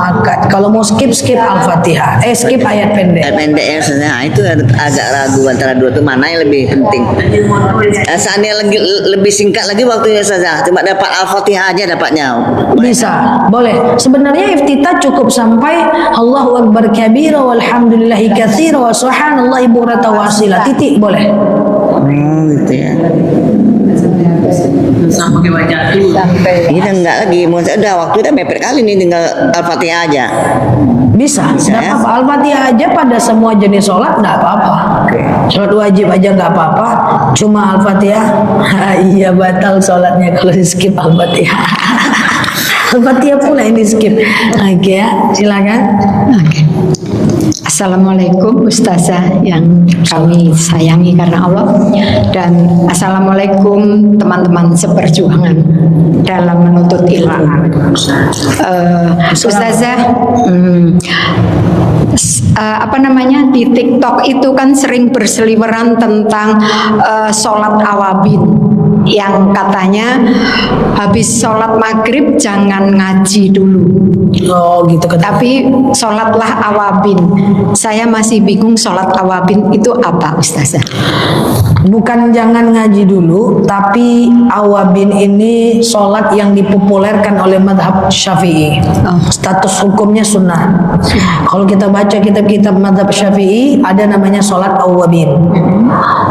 akad. Kalau mau skip Al-Fatihah. Skip ayat pendek. Ayat pendek ya, nah, itu agak ragu antara dua itu mana yang lebih penting. Seandainya lebih singkat lagi waktunya saja, cuma dapat Al-Fatihah aja dapatnya. Bisa, boleh. Sebenarnya iftitah cukup sampai Allahu Akbar kabira walhamdulillahi katsira wa subhanallahi bukratan wa asila. Titik boleh. Gitu ya. Sampai baca dulu. Ini enggak lagi, udah waktu udah mepet kali nih, tinggal Al-Fatihah aja. Bisa, Bisa, nggak ya? apa-apa. Al-Fatihah aja pada semua jenis sholat nggak apa-apa. Sholat wajib aja nggak apa-apa. Cuma Al-Fatihah, iya batal sholatnya kalau di skip Al-Fatihah. Al-Fatihah pula yang di skip. Oke ya, silakan. Assalamualaikum Ustazah yang kami sayangi karena Allah, dan Assalamualaikum teman-teman seperjuangan dalam menuntut ilmu. Ustazah, apa namanya, di TikTok itu kan sering berseliweran tentang sholat awabin yang katanya habis sholat maghrib jangan ngaji dulu. Oh gitu kan. Tapi sholatlah awabin. Saya masih bingung sholat awabin itu apa, Ustazah? Bukan jangan ngaji dulu, tapi awabin ini sholat yang dipopulerkan oleh madhab Syafi'i. Status hukumnya sunnah. Kalau kita baca kitab-kitab madhab Syafi'i, ada namanya sholat awabin.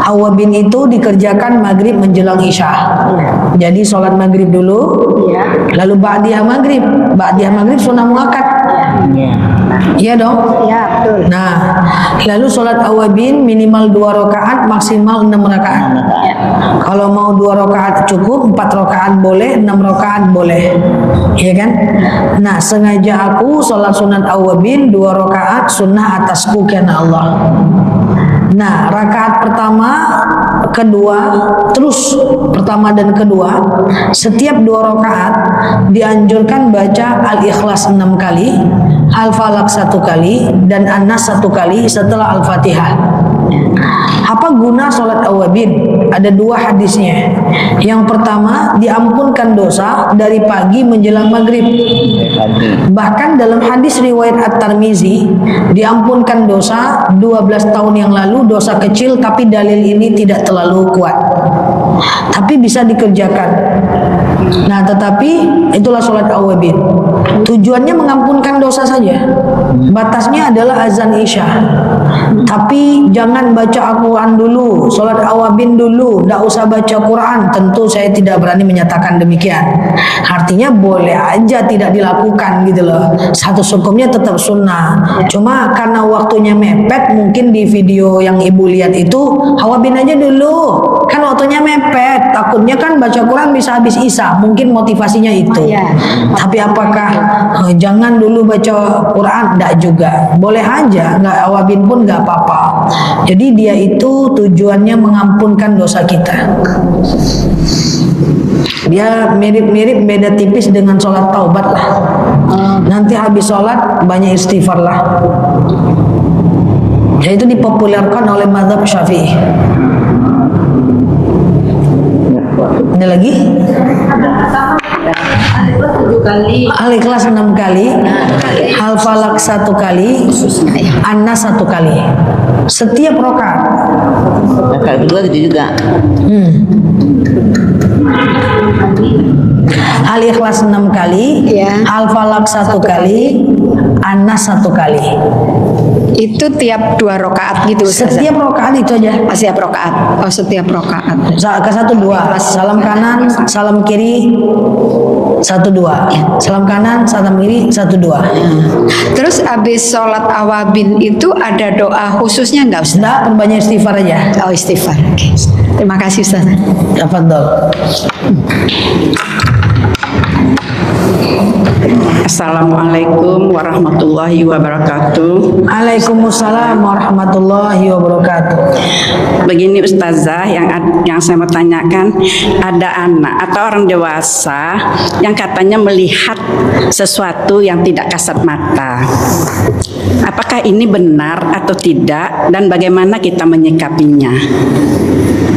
Awabin itu dikerjakan maghrib menjelang isya. Jadi sholat maghrib dulu, lalu ba'diyah maghrib. Ba'diyah maghrib sunnah muakkad. Iya dong. Ya, betul. Nah, lalu sholat awabin minimal 2 rakaat, maksimal 6 rakaat. Kalau mau 2 rakaat cukup, 4 rakaat boleh, 6 rakaat boleh, iya kan? Nah, sengaja aku sholat sunat awabin 2 rakaat sunnah atasku karena Allah. Nah, rakaat pertama, kedua, terus pertama dan kedua, setiap 2 rakaat dianjurkan baca Al-Ikhlas 6 kali, Al-Falaq 1 kali, dan An-Nas 1 kali setelah Al-Fatihah. Apa guna sholat awabin? Ada 2 hadisnya. Yang pertama, diampunkan dosa dari pagi menjelang maghrib. Bahkan dalam hadis riwayat At-Tirmizi, diampunkan dosa 12 tahun yang lalu, dosa kecil, tapi dalil ini tidak terlalu kuat. Tapi bisa dikerjakan. Nah, tetapi itulah sholat awabin. Tujuannya mengampunkan dosa saja. Batasnya adalah azan isya. Tapi jangan baca Al-Quran dulu, sholat awabin dulu, tidak usah baca Quran. Tentu saya tidak berani menyatakan demikian. Artinya boleh aja tidak dilakukan gitu loh. Satu hukumnya tetap sunnah. Cuma karena waktunya mepet, mungkin di video yang ibu lihat itu awabin aja dulu. Kan waktunya mepet, takutnya kan baca Quran bisa habis isya. Mungkin motivasinya itu. Tapi apakah jangan dulu baca Quran? Tidak juga. Boleh aja, nggak awabin pun nggak apa-apa. Jadi dia itu tujuannya mengampunkan dosa kita. Dia mirip-mirip, beda tipis dengan sholat taubat lah. Nanti habis sholat banyak istighfar lah. Ya, itu dipopulerkan oleh mazhab Syafi'i. Ada lagi? Al-Ikhlas 6 kali, Al-Falaq 1 kali, An-Nas 1 kali. Setiap rakaat. Rakaat kedua gitu juga. Al-Ikhlas 6 kali, Al-Falaq 1 kali, An-Nas 1 kali. Itu tiap 2 rakaat gitu, Ustazah? Setiap rakaat itu aja. Setiap rakaat. Oh, setiap rakaat. Ke 1 2, salam kanan, salam kiri, 1 2. Salam kanan, salam kiri, 1 2. Terus habis sholat awabin itu ada doa khususnya nggak, Ustaz? Enggak, perbanyak istighfar aja. Oh, istighfar. Oke. Terima kasih, Ustaz. Tafadhol. Assalamualaikum warahmatullahi wabarakatuh. Waalaikumsalam warahmatullahi wabarakatuh. Begini Ustazah, yang saya mau tanyakan, ada anak atau orang dewasa yang katanya melihat sesuatu yang tidak kasat mata. Apakah ini benar atau tidak, dan bagaimana kita menyikapinya?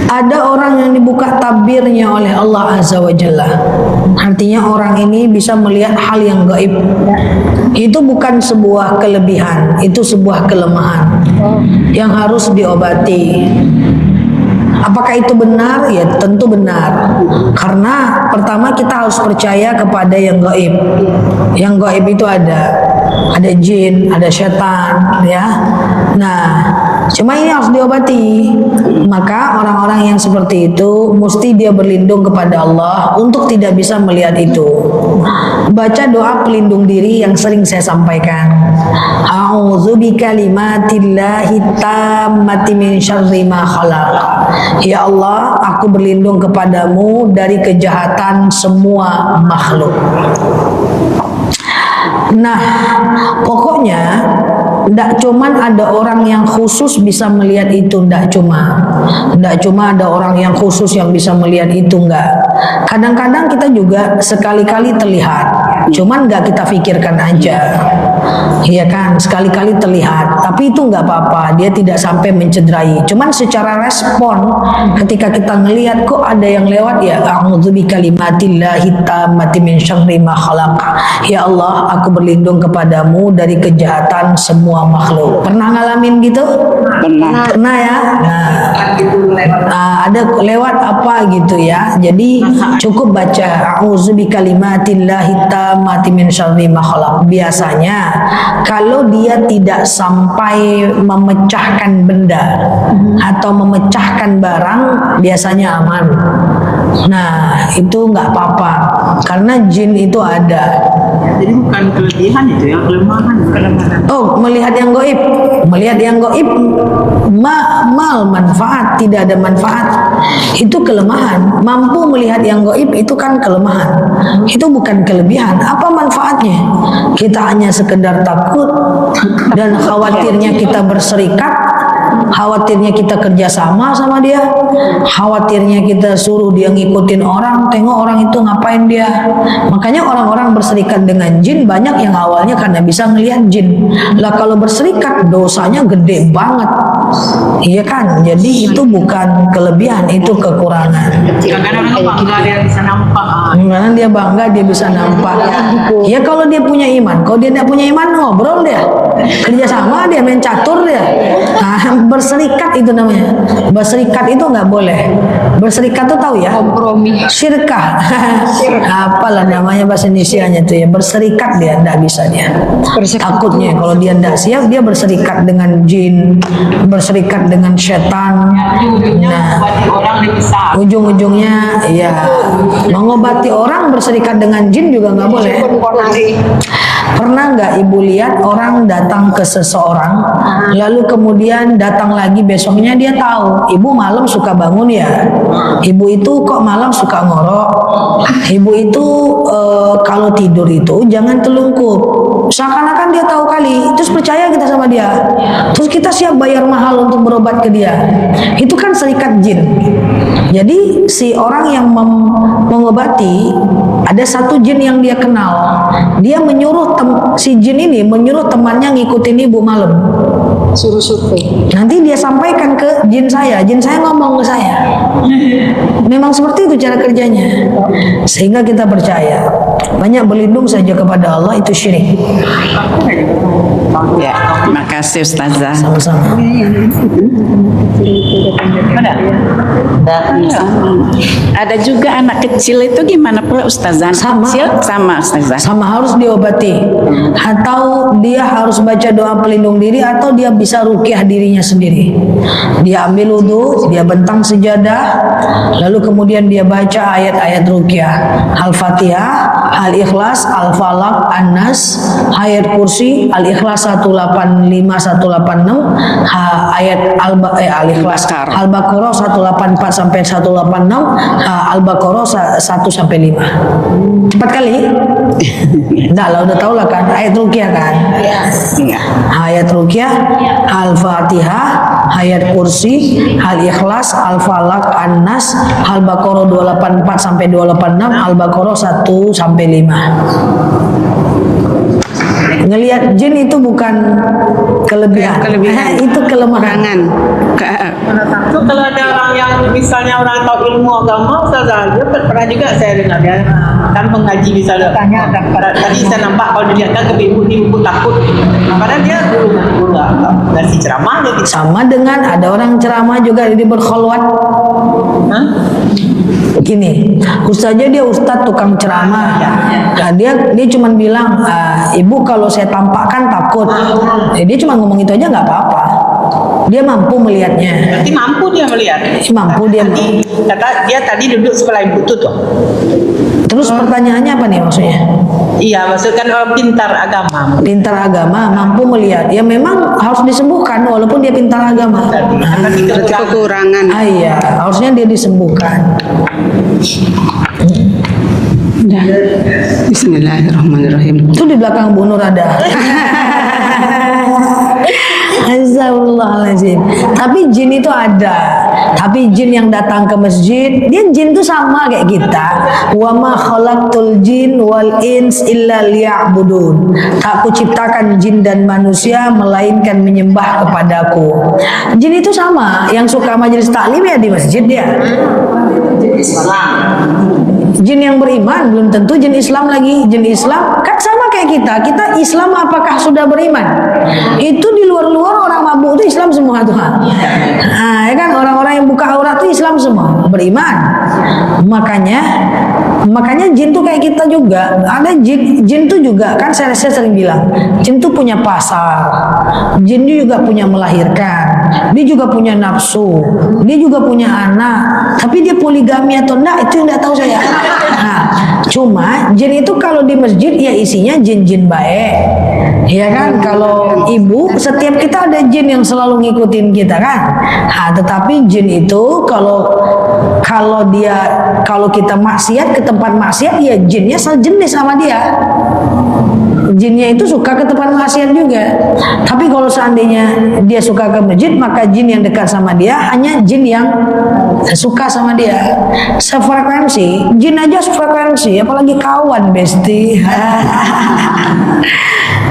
Ada orang yang dibuka tabirnya oleh Allah Azza wa Jalla. Artinya orang ini bisa melihat hal yang gaib. Itu bukan sebuah kelebihan, itu sebuah kelemahan yang harus diobati. Apakah itu benar? Ya tentu benar. Karena pertama kita harus percaya kepada yang gaib. Yang gaib itu ada jin, ada setan, ya. Nah, cuma ini harus diobati. Maka orang-orang yang seperti itu mesti dia berlindung kepada Allah untuk tidak bisa melihat itu. Baca doa pelindung diri yang sering saya sampaikan. A'udzu bikalimatillahi tammati min syarri ma khalaq. Ya Allah, aku berlindung kepadamu dari kejahatan semua makhluk. Nah, pokoknya tidak cuman ada orang yang khusus bisa melihat itu, tidak cuma ada orang yang khusus yang bisa melihat itu, enggak. Kadang-kadang kita juga sekali-kali terlihat, cuman nggak kita pikirkan aja, iya kan? Sekali-kali terlihat, tapi itu nggak apa-apa, dia tidak sampai mencederai. Cuman secara respon, ketika kita ngelihat kok ada yang lewat, ya a'udzu bikalimatillahi tammati min syarri ma khalaq. Ya Allah, aku berlindung kepadamu dari kejahatan semua makhluk. Pernah ngalamin gitu? Pernah ya. Ada lewat apa gitu ya. Jadi cukup baca a'udzu bikalimatillahi tammati min syarri ma khalaq. Biasanya kalau dia tidak sampai memecahkan benda atau memecahkan barang, biasanya aman. Nah, itu nggak apa-apa karena jin itu ada. Jadi bukan kelebihan itu, yang kelemahan. Oh, melihat yang gaib. Melihat yang gaib mal manfaat, tidak ada manfaat. Itu kelemahan. Mampu melihat yang gaib itu kan kelemahan. Itu bukan kelebihan. Apa manfaatnya? Kita hanya sekedar takut dan khawatirnya kita berserikat, khawatirnya kita kerjasama sama dia, khawatirnya kita suruh dia ngikutin orang, tengok orang itu ngapain dia. Makanya orang-orang berserikat dengan jin banyak yang awalnya karena bisa ngelihat jin. Lah kalau berserikat dosanya gede banget, iya kan? Jadi itu bukan kelebihan, itu kekurangan. Kadang-kadang orang bangga dia bisa nampak. Karena dia bangga dia bisa nampak. Ya kalau dia punya iman, kalau dia tidak punya iman ngobrol dia, kerjasama dia, main catur dia. Nah, berserikat itu namanya. Berserikat itu nggak boleh. Berserikat tuh tahu ya? Kompromi. Syirkah. Apalah namanya bahasa Indonesianya tuh ya. Berserikat dia nggak bisa dia. Takutnya kalau dia nggak siap dia berserikat dengan jin, berserikat dengan setan. Nah, Orang dipisah. ujung-ujungnya ya mengobati orang berserikat dengan jin juga nggak boleh. Pernah nggak ibu lihat orang datang ke seseorang, lalu kemudian datang lagi besoknya dia tahu ibu malam suka bangun ya, ibu itu kok malam suka ngorok, ibu itu kalau tidur itu jangan telungkup. Seakan-akan dia tahu kali, terus percaya kita sama dia, terus kita siap bayar mahal untuk berobat ke dia. Itu kan serikat jin. Jadi si orang yang mengobati, ada satu jin yang dia kenal, dia menyuruh si jin ini menyuruh temannya ngikutin ibu malam, Suruh survei. nanti dia sampaikan ke jin saya ngomong ke saya. Memang seperti itu cara kerjanya, sehingga kita percaya. Banyak berlindung saja kepada Allah itu syirik. Ya, terima kasih Ustazah. Sama-sama. Ada juga anak kecil itu gimana pula Ustazah? Anak Sama. kecil sama Ustazah. Sama harus diobati, atau dia harus baca doa pelindung diri, atau dia bisa ruqyah dirinya sendiri. Dia ambil wudhu, dia bentang sejadah, lalu kemudian dia baca ayat-ayat ruqyah, Al-Fatihah, Al-Ikhlas, Al-Falaq, An-Nas, ayat kursi, Al-Ikhlas 185 186, ayat Al-Ikhlas, Al-Baqarah 184 sampai 186, Al-Baqarah 1 sampai 5. Cepat kali. Enggak lah, udah tahu lah kan ayat ruqyah kan? Iya. Ayat ruqyah, Al-Fatihah, ayat kursi, Al-Ikhlas, Al-Falaq, An-Nas, Al-Baqarah 284 sampai 286, Al-Baqarah 1 sampai 5. ngelihat jin itu bukan kelebihan, itu kelemahan. Itu kalau ada orang yang misalnya orang tahu ilmu agama, Ustazah, dia pernah juga saya dengar dia kan pengaji misalnya tadi saya nampak kalau dilihatkan ke ibu takut, padahal dia guru ngasih ceramah dia gitu. Sama dengan ada orang ceramah juga dia berkholwat. Gini, ustaznya dia ustaz tukang ceramah. Nah, dia cuma bilang, ibu kalau saya tampakkan takut. Dia cuma ngomong itu aja nggak apa-apa. Dia mampu melihatnya. Berarti mampu dia melihat. Mampu dia. Kata dia tadi duduk sebelah ibu tuh. Terus pertanyaannya apa nih maksudnya? Iya, maksudkan orang pintar agama. Pintar agama, mampu melihat. Ya memang harus disembuhkan walaupun dia pintar agama. Berarti Kekurangan. Iya, harusnya dia disembuhkan. Bismillahirrahmanirrahim. Itu di belakang Bu Nur ada. Astagfirullahaladzim. Tapi jin itu ada. Tapi jin yang datang ke masjid, dia jin itu sama kayak kita. Wa ma khalaqtul jin wal ins illa liya'budun. Tak kuciptakan jin dan manusia melainkan menyembah kepadaku. Jin itu sama, yang suka majelis taklim ya di masjid dia. Jin yang beriman belum tentu jin Islam lagi. Jin Islam kan sama kayak kita. Kita Islam apakah sudah beriman? Itu di luar-luar orang mabuk itu Islam semua tuh. Nah, ya kan orang-orang yang buka aurat itu Islam semua, beriman. Makanya jin tuh kayak kita juga. Ada jin tuh juga kan saya sering bilang, jin tuh punya pasar. Jin juga punya melahirkan. Dia juga punya nafsu. Dia juga punya anak. Tapi dia poligami atau enggak itu yang enggak tahu saya. Nah, cuma jin itu kalau di masjid ya isinya jin-jin baik. Ya kan, kalau ibu setiap kita ada jin yang selalu ngikutin kita kan. Nah, tetapi jin itu kalau kita maksiat ke tempat maksiat ya jinnya sejenis sama dia. Jinnya itu suka ke tempat maksiat juga. Tapi kalau seandainya dia suka ke masjid, maka jin yang dekat sama dia hanya jin yang suka sama dia. Sefrekuensi, jin aja sefrekuensi, apalagi kawan besti.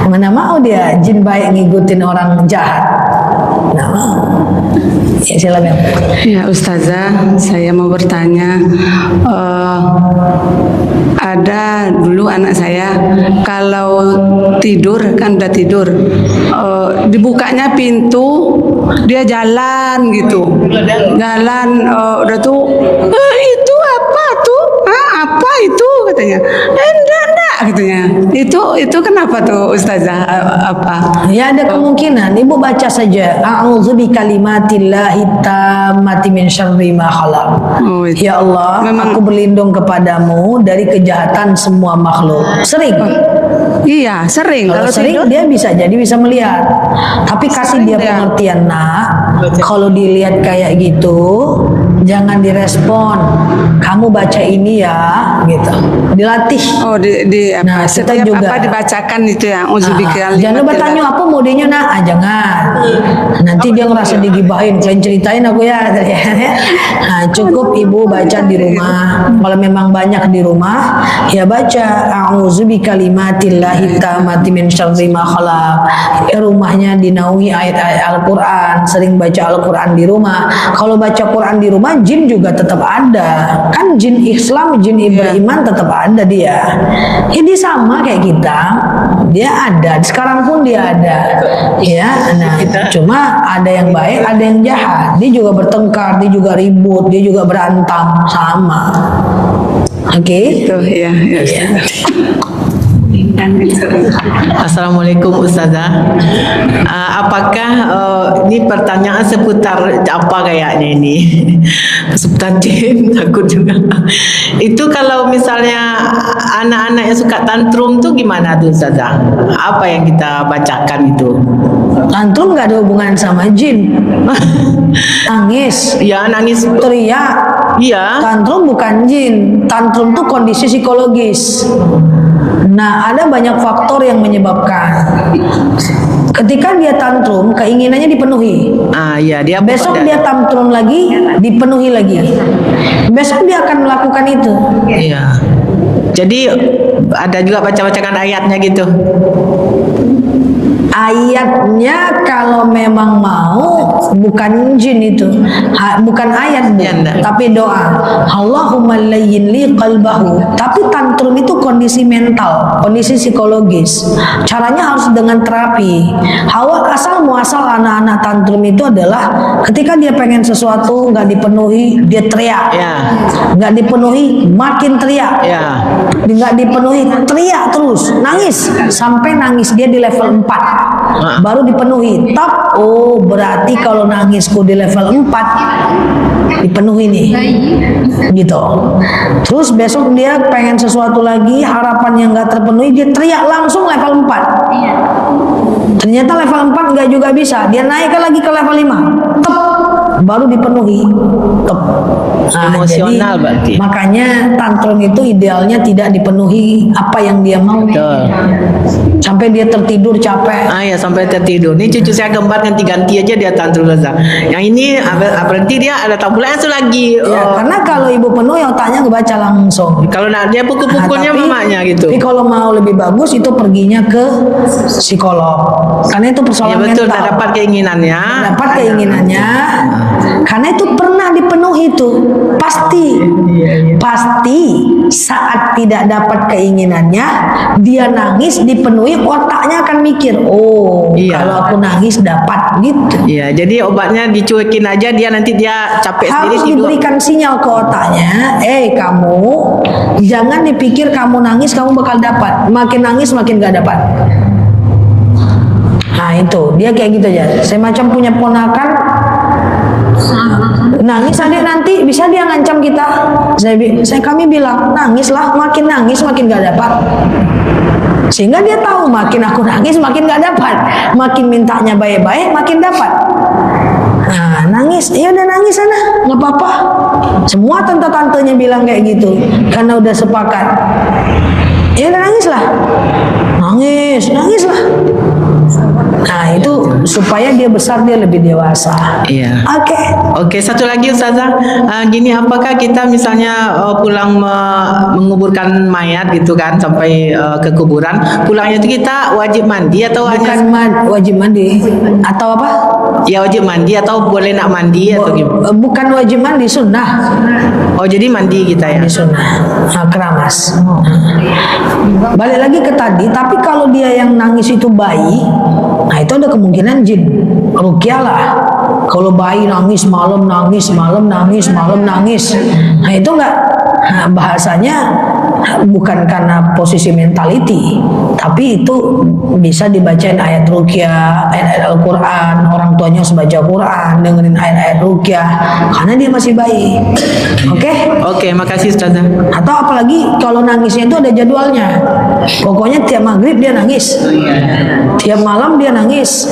Mana mau dia jin baik ngikutin orang jahat. Nah, ya silakan. Ya Ustazah, saya mau bertanya, ada dulu anak saya kalau tidur kan udah tidur, dibukanya pintu dia jalan gitu, udah tuh itu apa tuh? Apa itu katanya? Enggak katanya. Itu kenapa tuh Ustazah? Apa? Ya ada kemungkinan. Ibu baca saja. A'udzu bikalimatillahi tammati min syarri ma khalaq. Ya Allah, aku berlindung kepadamu dari kejahatan semua makhluk. Sering. Iya, sering. Kalau sering tidur, dia bisa melihat. Tapi kasih dia pengertian, nak. Kalau dilihat kayak gitu, jangan direspon. Kamu baca ini ya, gitu. Dilatih. oh di apa? Nah, kita Setiap juga apa dibacakan itu ya. jangan lupa tanya apa modenya nak. Jangan. Nanti dia ngerasa digibahin. Kalian ceritain aku ya. Nah, cukup ibu baca di rumah. Kalau memang banyak di rumah, ya baca a'udzu bikalimatillahi tammati min syarri ma khalaq. Ya, rumahnya dinaungi ayat-ayat Al-Qur'an, sering baca Al-Qur'an di rumah. Kalau baca Quran di rumah, jin juga tetap ada. Kan jin Islam, jin beriman tetap ada dia. Ya dia sama kayak kita. Dia ada. Sekarang pun dia ada. Ya, nah cuma ada yang baik, ada yang jahat. Dia juga bertengkar, dia juga ribut, dia juga berantem, sama. Oke. Itu ya. Assalamualaikum Ustazah. Apakah ini pertanyaan seputar apa kayaknya ini? Seputar jin, takut juga. Itu kalau misalnya anak-anak yang suka tantrum tuh gimana tuh Ustazah? Apa yang kita bacakan itu? Tantrum nggak ada hubungan sama jin. Nangis, Ya nangis. teriak. Iya. Tantrum bukan jin. Tantrum itu kondisi psikologis. Nah, ada banyak faktor yang menyebabkan. Ketika dia tantrum, keinginannya dipenuhi. Iya dia Besok dia tantrum lagi, dipenuhi lagi. Besok dia akan melakukan itu. Iya. Jadi ada juga baca-bacakan ayatnya gitu. Ayatnya kalau memang mau bukan jin itu, bukan ayat Bu, Ya, enggak. tapi doa. Allahumma layyin li qalbahu. Tapi tantrum itu kondisi mental, kondisi psikologis. Caranya harus dengan terapi. Asal muasal anak-anak tantrum itu adalah ketika dia pengen sesuatu nggak dipenuhi, dia teriak. Ya. Nggak dipenuhi, makin teriak. Ya. Nggak dipenuhi, teriak terus, nangis sampai nangis dia di level 4 baru dipenuhi. Oh berarti kalau nangisku di level 4 dipenuhi nih, gitu. Terus besok dia pengen sesuatu lagi, harapan yang nggak terpenuhi, dia teriak langsung level 4. Ternyata level 4 nggak juga bisa, dia naik lagi ke level 5, baru dipenuhi. Emosional berarti. Makanya tantrum itu idealnya tidak dipenuhi apa yang dia mau. Betul. Sampai dia tertidur capek. Ya sampai tertidur. Ini cucu saya gambar ganti-ganti aja dia tantrum Ustazah. Yang ini berarti dia ada tambulansum lagi. Ya, karena kalau ibu penuh ya otaknya kebaca langsung. Kalau dia pukul-pukulnya Tapi- mamanya gitu. Tapi kalau mau lebih bagus itu perginya ke psikolog. Karena itu Ya persoalan betul, mental. tak dapat keinginannya. Dapat keinginannya. Karena itu pernah dipenuhi itu. Pasti saat tidak dapat keinginannya, dia nangis dipenuhi, otaknya akan mikir, Iya. kalau aku nangis dapat gitu. Iya, jadi obatnya dicuekin aja, dia nanti dia capek sendiri Harus tidur. diberikan sinyal ke otaknya, kamu jangan dipikir kamu nangis kamu bakal dapat, makin nangis makin gak dapat. Nah itu dia kayak gitu aja. Saya macam punya ponakan nangis adik nanti bisa dia ngancam kita. Kami bilang nangislah, makin nangis makin gak dapat. Sehingga dia tahu makin aku nangis makin gak dapat, makin mintanya baik-baik makin dapat. Nah, nangis, ya udah nangis sana, nggak apa-apa. Semua tante-tantenya bilang kayak gitu, karena udah sepakat. Ya udah nangislah, nangislah. Nah itu supaya dia besar dia lebih dewasa. Iya. Oke, satu lagi Ustazah, gini, apakah kita misalnya pulang menguburkan mayat gitu kan sampai ke kuburan, pulangnya itu kita wajib mandi atau Bukan hanya wajib mandi atau apa? ya wajib mandi atau boleh nak mandi atau gimana? Bukan wajib mandi, sunnah. Oh jadi mandi kita ya? Mandi sunnah. Nah, keramas. Balik lagi ke tadi, tapi kalau dia yang nangis itu bayi, nah itu ada kemungkinan jin. Ruqyah lah. Kalau bayi nangis malam nangis, malam nangis, malam nangis. Nah itu enggak, bahasanya bukan karena posisi mentality, tapi itu bisa dibacain ayat ruqyah, ayat Al-Quran, orang tuanya harus baca Quran, dengerin ayat-ayat ruqyah, karena dia masih bayi. Oke? Makasih Ustazah. Atau apalagi kalau nangisnya itu ada jadwalnya. Pokoknya tiap maghrib dia nangis, tiap malam dia nangis.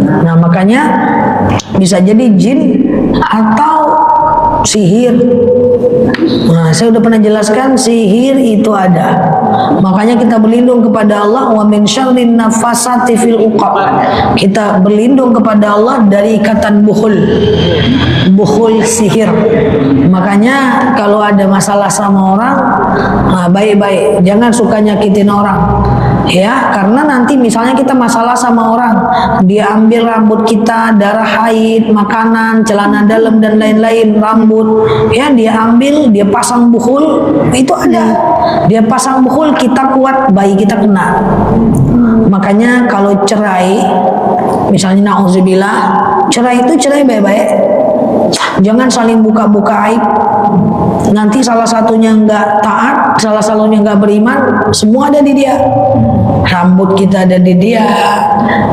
Nah makanya bisa jadi jin atau sihir. Nah, saya udah pernah jelaskan sihir itu ada. Makanya kita berlindung kepada Allah, wa min syarrin nafasati fil uqad. Kita berlindung kepada Allah dari ikatan bukhul. Bukhul sihir. Makanya kalau ada masalah sama orang, baik-baik, jangan suka nyakitin orang. Ya, karena nanti misalnya kita masalah sama orang, dia ambil rambut kita, darah haid, makanan, celana dalam dan lain-lain, rambut, ya dia ambil, dia pasang bukhul, itu ada. Dia pasang bukhul, kita kuat, bayi kita kena. Makanya kalau cerai, misalnya na'udzubillah, cerai itu cerai baik-baik. Jangan saling buka-buka aib. Nanti salah satunya nggak taat, salah satunya nggak beriman, semua ada di dia. Rambut kita ada di dia,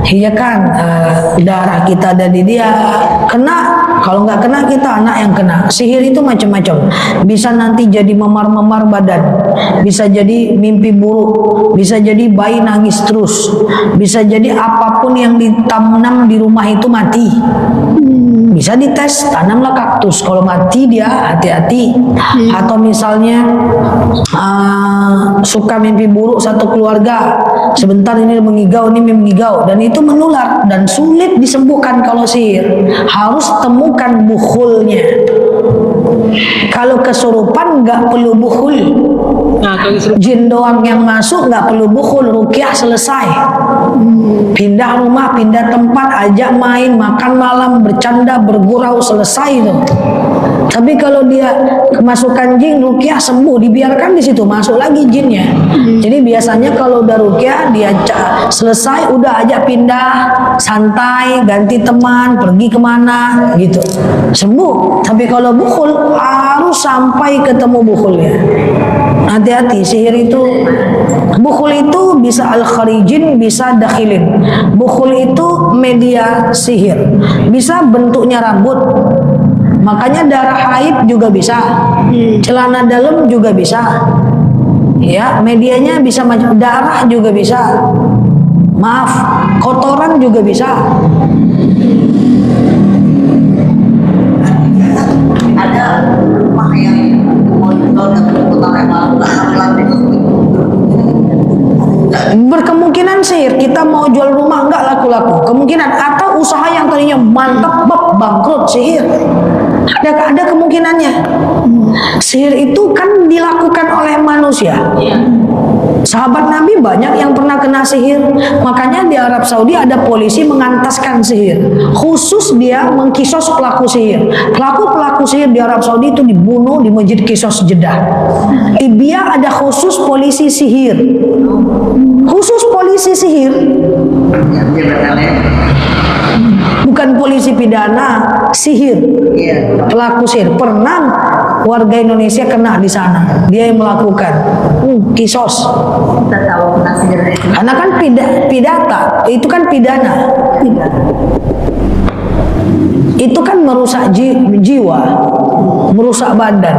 iya kan? Darah kita ada di dia. Kena, kalau nggak kena kita anak yang kena. Sihir itu macam-macam. Bisa nanti jadi memar-memar badan, bisa jadi mimpi buruk, bisa jadi bayi nangis terus, bisa jadi apapun yang ditanam di rumah itu mati. Bisa dites, tanamlah kaktus. Kalau mati dia hati-hati. Atau misalnya suka mimpi buruk satu keluarga, sebentar ini mengigau, ini mengigau, dan itu menular dan sulit disembuhkan kalau sihir. Harus temukan bukhulnya. Kalau kesurupan nggak perlu bukhul, Nah, kalau disuruh Jin doang yang masuk, nggak perlu bukhul, ruqyah selesai. Pindah rumah, pindah tempat, ajak main, makan malam, bercanda, bergurau, selesai itu. Tapi kalau dia kemasukan jin, ruqyah sembuh, dibiarkan di situ, masuk lagi jinnya. Jadi biasanya kalau udah ruqyah, dia selesai, udah ajak pindah, santai, ganti teman, pergi kemana, gitu. Sembuh. Tapi kalau bukhul, harus sampai ketemu bukhulnya. Hati-hati, sihir itu, bukhul itu bisa al-kharijin, bisa dakhilin. Bukhul itu media sihir, bisa bentuknya rambut, makanya darah haid juga bisa, celana dalam juga bisa, ya medianya bisa macam darah juga bisa, maaf kotoran juga bisa. Ada rumah yang Berkemungkinan sihir, kita mau jual rumah enggak laku-laku, kemungkinan, atau usaha yang tadinya mantap bangkrut, sihir. Ada kemungkinannya. Sihir itu kan dilakukan oleh manusia. Sahabat Nabi banyak yang pernah kena sihir. Makanya di Arab Saudi ada polisi mengantaskan sihir. Khusus dia mengkisos pelaku sihir. Pelaku sihir di Arab Saudi itu dibunuh di Masjid Kisos Jeddah. Libya ada khusus polisi sihir. Khusus polisi sihir. Bukan polisi pidana, sihir. Pelaku sihir. Pernah warga Indonesia kena di sana. Dia yang melakukan. Kisos. Kita tahu nasir itu. Karena kan pidata, itu kan pidana. Itu kan merusak jiwa, merusak badan.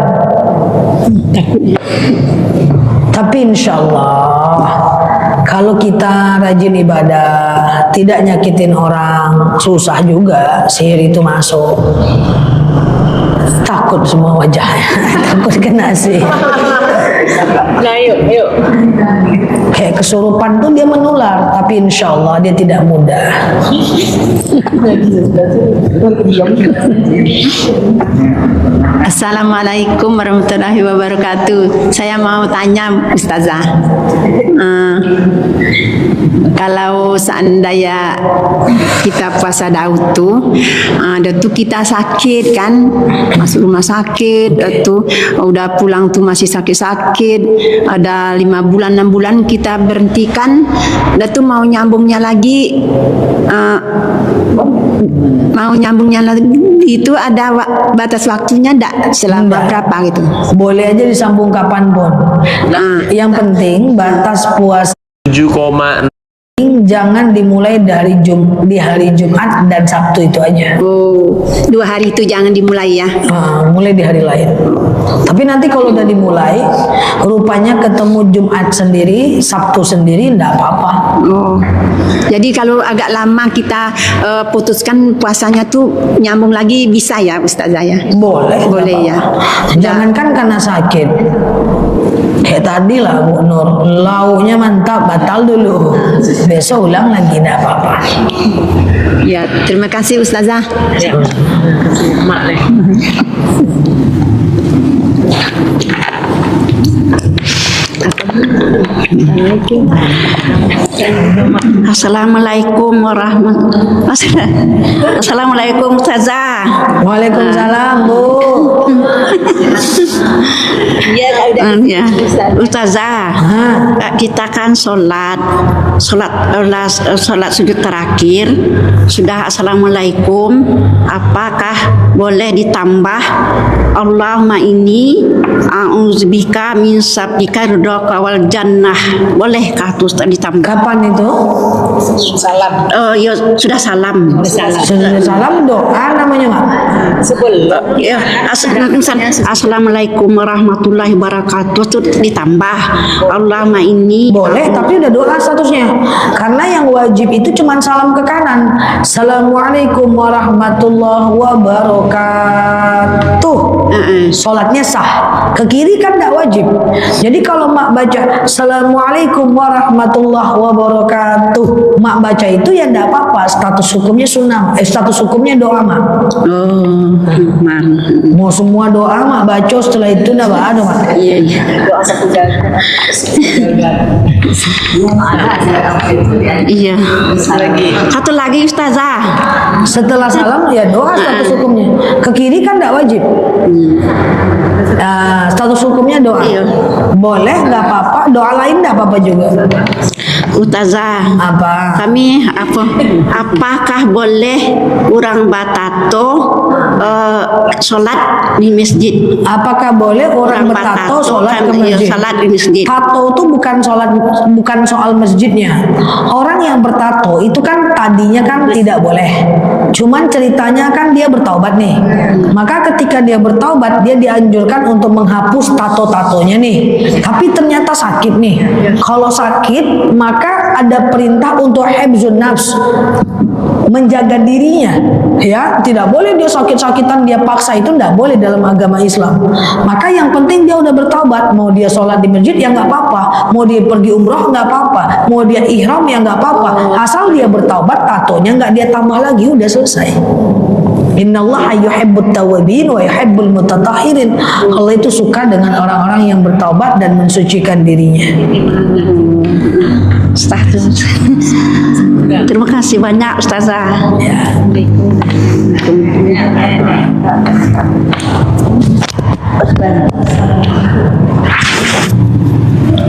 Tapi insya Allah, kalau kita rajin ibadah, tidak nyakitin orang, susah juga sihir itu masuk. Takut semua wajahnya, takut kena sihir. Nah, yuk. Kayak kesurupan tuh dia menular, tapi insya Allah dia tidak mudah. Assalamualaikum warahmatullahi wabarakatuh. Saya mau tanya Ustazah, kalau seandainya kita puasa Daud tuh, kita sakit kan, masuk rumah sakit, udah pulang tuh masih sakit-sakit, ada 5 bulan 6 bulan kita berhentikan, mau nyambungnya lagi, itu ada batas waktunya enggak, selama berapa gitu? Boleh aja disambung kapanpun. Yang penting batas puasa 7,6 jangan dimulai di hari Jumat dan Sabtu itu aja. Oh, 2 hari itu jangan dimulai ya? Mulai di hari lain. Tapi nanti kalau udah dimulai, rupanya ketemu Jumat sendiri, Sabtu sendiri, enggak apa-apa. Oh, jadi kalau agak lama kita putuskan puasanya tuh nyambung lagi bisa ya Ustazah ya? Boleh. Boleh ya. Jangankan karena sakit. Kayak tadi lah Bu Nur, lauknya mantap, batal dulu. Besok ulang lagi, enggak apa-apa. Ya, terima kasih Ustazah. Ya. Mak leh. Assalamualaikum warahmatullahi wabarakatuh. Assalamualaikum Ustazah. Waalaikumsalam Bu. Ya, Ustazah, kita kan sholat sujud terakhir sudah assalamualaikum, apakah boleh ditambah Allahumma inni a'udzubika min sabdika ridhaka wal jannah, bolehkah tuh ditambah? Kapan itu? Salam. Ya sudah salam. Sudah salam doa namanya nggak? Ya, assalamualaikum warahmatullahi wabarakatuh itu ditambah Allahumma inni. Boleh, tapi udah doa statusnya. Karena yang wajib itu cuma salam ke kanan. Assalamualaikum warahmatullahi wabarakatuh. Sholatnya sah. Ke kiri kan tidak wajib. Jadi kalau mak baca Assalamualaikum warahmatullahi wabarakatuh, mak baca itu ya enggak apa-apa, status hukumnya sunnah, status hukumnya doa mak. Oh, mak. Mau semua doa mak baca, setelah itu enggak ada mak. Iya, iya. Iya. Satu lagi Ustazah. Setelah salam ya doa status hukumnya. Ke kiri kan enggak wajib. Nah, status hukumnya doa. Iya. Boleh nggak apa-apa, doa lain nggak apa-apa juga. Ustazah, Apa? kami apakah boleh orang batato sholat di masjid? Apakah boleh orang bertato sholat ke masjid? Sholat di masjid. Tato itu bukan soal masjidnya. Orang yang bertato itu kan tadinya kan tidak boleh. Cuman ceritanya kan dia bertaubat nih. Maka ketika dia bertaubat, dia dianjurkan untuk menghapus tato-tatonya nih. Tapi ternyata sakit nih. Kalau sakit, maka ada perintah untuk hifzun nafs, menjaga dirinya, ya. Tidak boleh dia sakit-sakitan dia paksa, itu tidak boleh dalam agama Islam. Maka yang penting dia udah bertaubat, mau dia sholat di masjid ya nggak apa-apa, mau dia pergi umroh nggak apa-apa, mau dia ihram ya nggak apa-apa, asal dia bertaubat, tatonya nggak dia tambah lagi, udah selesai. Innallaha yuhibbut tawwabin wa yuhibbul mutatahhirin. Allah itu suka dengan orang-orang yang bertaubat dan mensucikan dirinya. Ustazah. Terima kasih banyak Ustazah. Ya.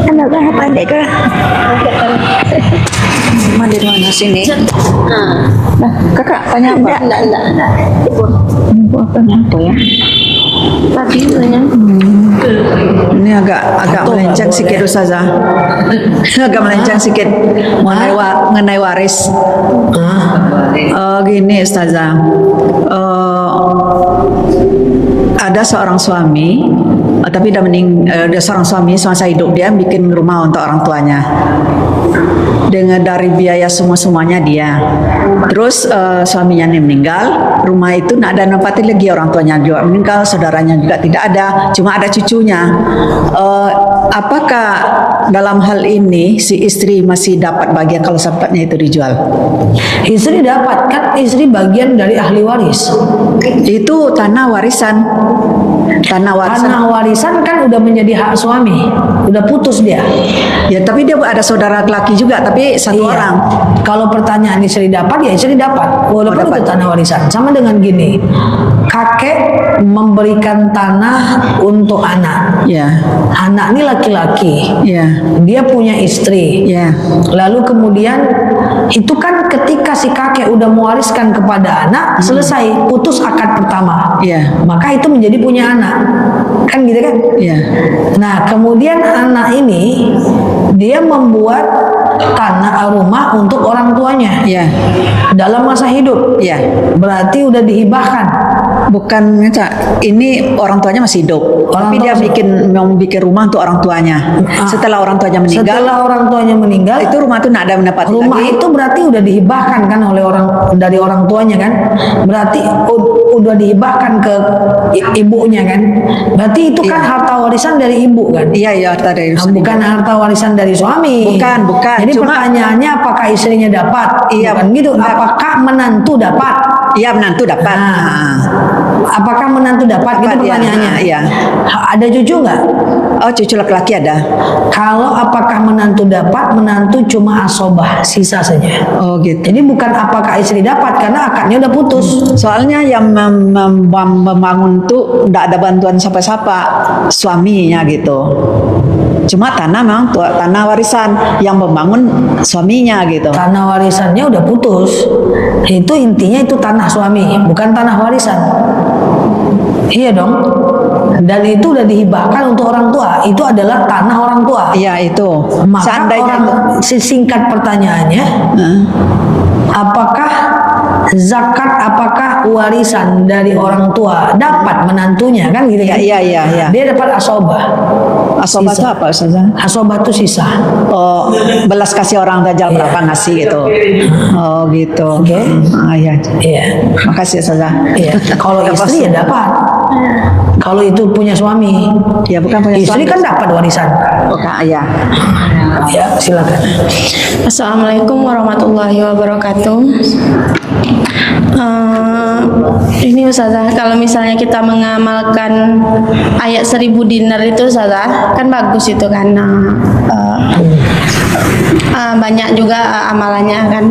Anak adik ke? Mama dari mana sini? Nah, kakak tanya apa? Enggak. Ibu tanya apa ya? Tadi tanya. Ini agak melenceng sedikit Ustazah. Agak melenceng sedikit mengenai waris. Gini Ustazah. Ada seorang suami, tapi dia seorang suami semasa hidup dia bikin rumah untuk orang tuanya. Dengan dari biaya semuanya dia. Terus suaminya ini meninggal, rumah itu tidak ada nempati lagi, orang tuanya juga meninggal, saudaranya juga tidak ada, cuma ada cucunya. Apakah dalam hal ini si istri masih dapat bagian kalau sampatnya itu dijual? Istri dapat, kan istri bagian dari ahli waris. Itu tanah warisan. Tanah warisan kan udah menjadi hak suami, udah putus dia. Ya, tapi dia ada saudara laki juga, tapi satu Iya. orang. Kalau pertanyaan istri dapat, ya istri dapat. Walaupun dapat. itu tanah warisan. Sama dengan gini, kakek memberikan tanah untuk anak. Ya, Anak ini laki-laki. ya, Dia punya istri. ya. Lalu kemudian itu kan ketika si kakek udah mewariskan kepada anak, selesai, putus akad pertama. Iya. Maka itu menjadi punya anak. Kan gitu kan? Iya. Nah, kemudian anak ini dia membuat tanah rumah untuk orang tuanya. Iya. Dalam masa hidup. Iya. Berarti udah dihibahkan. Bukan, ini orang tuanya masih hidup, Orang tapi tua dia masih- mau bikin rumah untuk orang tuanya. Setelah orang tuanya meninggal, Setelah orang tuanya meninggal, itu rumah itu tidak ada mendapat rumah lagi. itu berarti udah dihibahkan kan oleh dari orang tuanya kan, berarti udah dihibahkan ke ibunya kan, berarti itu kan Iya. harta warisan dari ibu kan. Iya, iya, harta dari Bukan harta warisan dari suami. Bukan. Jadi Cuma- pertanyaannya apakah istrinya dapat? Iya, Bukan gitu. enggak. Apakah menantu dapat? Iya, menantu dapat. Nah, apakah menantu dapat? Gitu Dapat, ya. pertanyaannya. Iya. Ada cucu nggak? Oh, cucu laki-laki ada. Kalau apakah menantu dapat? Menantu cuma asobah, sisa saja. Oh, gitu. Jadi bukan apakah istri dapat, karena akadnya udah putus. Soalnya yang membangun tuh tidak ada bantuan siapa-siapa, suaminya gitu. Cuma tanah memang tanah warisan, yang membangun suaminya gitu. Tanah warisannya udah putus. Itu intinya itu tanah suami, bukan tanah warisan. Iya dong. Dan itu udah dihibahkan untuk orang tua. Itu adalah tanah orang tua. Iya, itu. Maka singkat pertanyaannya, apakah zakat, apakah warisan dari orang tua dapat menantunya kan gitu kan? Iya. Dia dapat asobah. Asobah itu Sisa. apa, Ustazah? Asobah itu sisa. Oh, belas kasih orang dajal berapa ngasih gitu. Oh, gitu. Oke. Iya. Iya. Makasih Ustazah. Iya. Kalau istri ya dapat. Kalau itu punya suami. Ya, bukan punya Istri suami. kan dapat warisan. Oh, iya. Ya, silakan. Assalamualaikum warahmatullahi wabarakatuh. Ini Ustazah, kalau misalnya kita mengamalkan ayat 1000 dinar itu Ustazah, kan bagus itu kan. Banyak juga amalannya kan,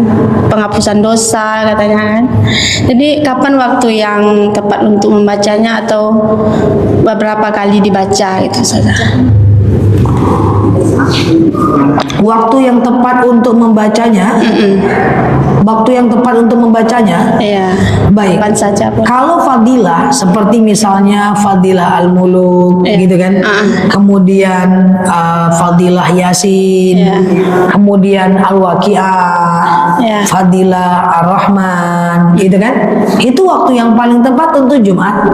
penghapusan dosa katanya kan. Jadi kapan waktu yang tepat untuk membacanya atau beberapa kali dibaca itu Ustazah? Waktu yang tepat untuk membacanya, waktu yang tepat untuk membacanya, Iya. baik. Kapan saja pun. Kalau fadilah seperti misalnya fadilah al-muluk, gitu kan, kemudian fadilah yasin, kemudian al-waqiah, fadilah ar-rahman, gitu kan, itu waktu yang paling tepat untuk Jumat.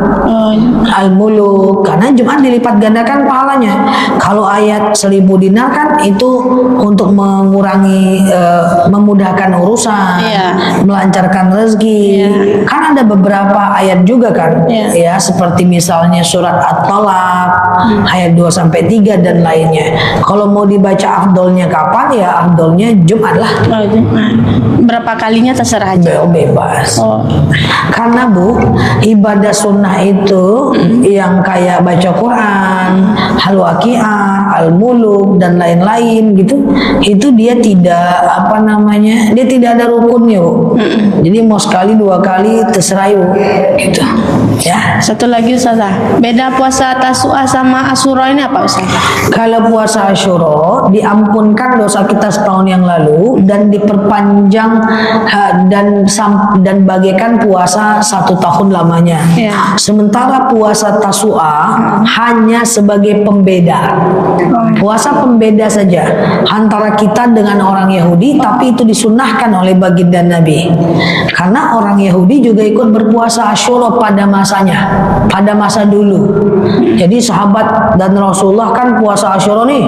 Al-muluk, karena Jumat dilipat gandakan pahalanya. Kalau ayat 1000 dinar kan itu untuk mengurangi, memudahkan urusan, melancarkan rezeki. Kan ada beberapa ayat juga kan, ya seperti misalnya surat At-Talaq ayat 2-3 dan lainnya. Kalau mau dibaca afdolnya kapan, ya afdolnya Jumat lah. Berapa kalinya terserah aja. Bebas. Karena Bu, ibadah sunnah itu yang kayak baca Quran, al-waqiah, al-muluk dan lain-lain gitu, itu dia tidak dia tidak ada rukunnya Bu. Jadi mau sekali 2 kali terserah Bu, gitu. Ya. Satu lagi Ustazah, beda puasa Tasu'a sama Asyura ini apa Ustazah? Kalau puasa Asyura diampunkan dosa kita setahun yang lalu dan diperpanjang dan bagaikan puasa 1 tahun lamanya. Sementara puasa Tasu'a hanya sebagai pembeda. Puasa pembeda saja antara kita dengan orang Yahudi, tapi itu disunnahkan oleh baginda Nabi. Karena orang Yahudi juga ikut berpuasa Asyura pada masanya, pada masa dulu. Jadi sahabat dan Rasulullah kan puasa Asyura nih.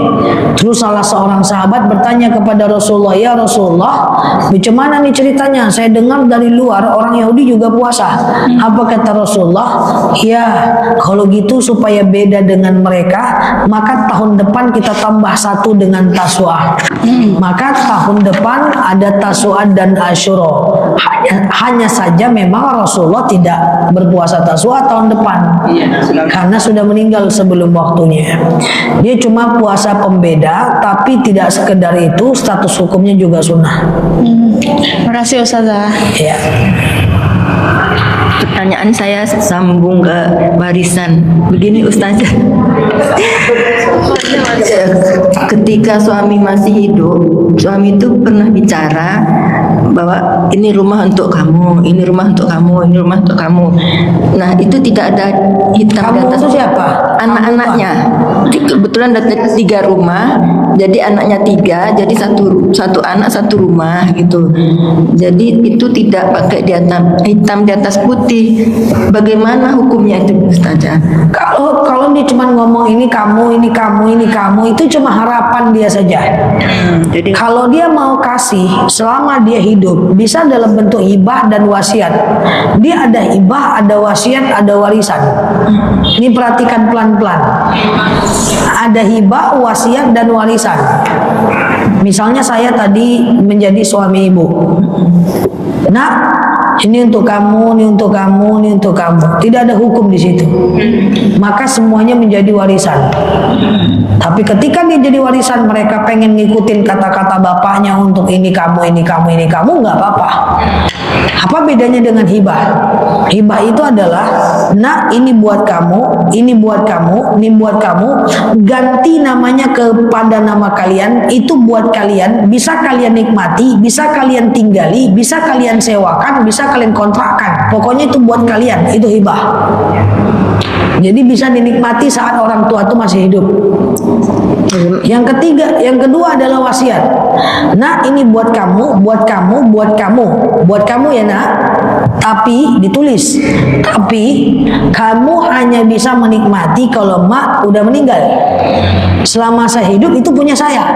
Terus salah seorang sahabat bertanya kepada Rasulullah, "Ya Rasulullah, bagaimana nih ceritanya? Saya dengar dari luar orang Yahudi juga puasa." Apa kata Rasulullah? "Ya, kalau gitu supaya beda dengan mereka, maka tahun depan kita tambah 1 dengan Tasu'a." Maka tahun depan ada Tasu'a dan Asyura. Hanya saja memang Rasulullah tidak berpuasa Tasu'a tahun depan, karena sudah meninggal sebelum waktunya. Dia cuma puasa pembeda, tapi tidak sekedar itu, status hukumnya juga sunnah. Terima kasih Ustazah. Ya. Pertanyaan saya sambung ke warisan. Begini Ustazah, ketika suami masih hidup, suami itu pernah bicara bahwa ini rumah untuk kamu, ini rumah untuk kamu, ini rumah untuk kamu. Nah itu tidak ada hitam di Kamu atas. itu siapa? Anak-anaknya. Kebetulan ada 3 rumah, jadi anaknya 3, jadi satu anak 1 rumah gitu. Jadi itu tidak pakai hitam di atas putih. Bagaimana hukumnya itu Ustazah? Kalau dia cuma ngomong ini kamu, ini kamu, ini kamu, itu cuma harapan dia saja. Jadi Kalau dia mau kasih selama dia hidup, bisa dalam bentuk hibah dan wasiat. Dia ada hibah, ada wasiat, ada warisan. Ini perhatikan pelan-pelan. Ada hibah, wasiat, dan warisan. Misalnya saya tadi menjadi suami ibu. Nah, ini untuk kamu, ini untuk kamu, ini untuk kamu. Tidak ada hukum di situ. Maka semuanya menjadi warisan. Tapi ketika dia jadi warisan, mereka pengen ngikutin kata-kata bapaknya untuk ini kamu, ini kamu, ini kamu, nggak apa-apa. Apa bedanya dengan hibah? Hibah itu adalah, nah ini buat kamu, ini buat kamu, ini buat kamu. Ganti namanya kepada nama kalian, itu buat kalian. Bisa kalian nikmati, bisa kalian tinggali, bisa kalian sewakan, bisa kalian kontrakkan. Pokoknya itu buat kalian, itu hibah. Jadi bisa dinikmati saat orang tua itu masih hidup. Yang kedua adalah wasiat. Nah, ini buat kamu, buat kamu, buat kamu. Buat kamu ya, Nak. Tapi ditulis. Tapi kamu hanya bisa menikmati kalau Mak udah meninggal. Selama saya hidup itu punya saya.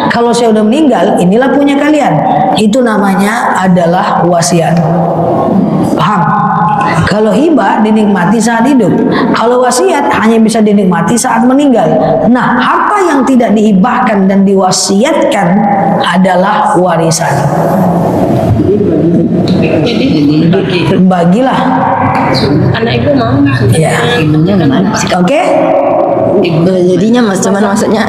Kalau saya udah meninggal, inilah punya kalian. Itu namanya adalah wasiat. Paham? Kalau hibah dinikmati saat hidup. Kalau wasiat hanya bisa dinikmati saat meninggal. Nah, harta yang tidak dihibahkan dan diwasiatkan adalah warisan. Bagilah. Anak ibu mau nggak? Ya. Oke. Jadinya mas, cuman maksudnya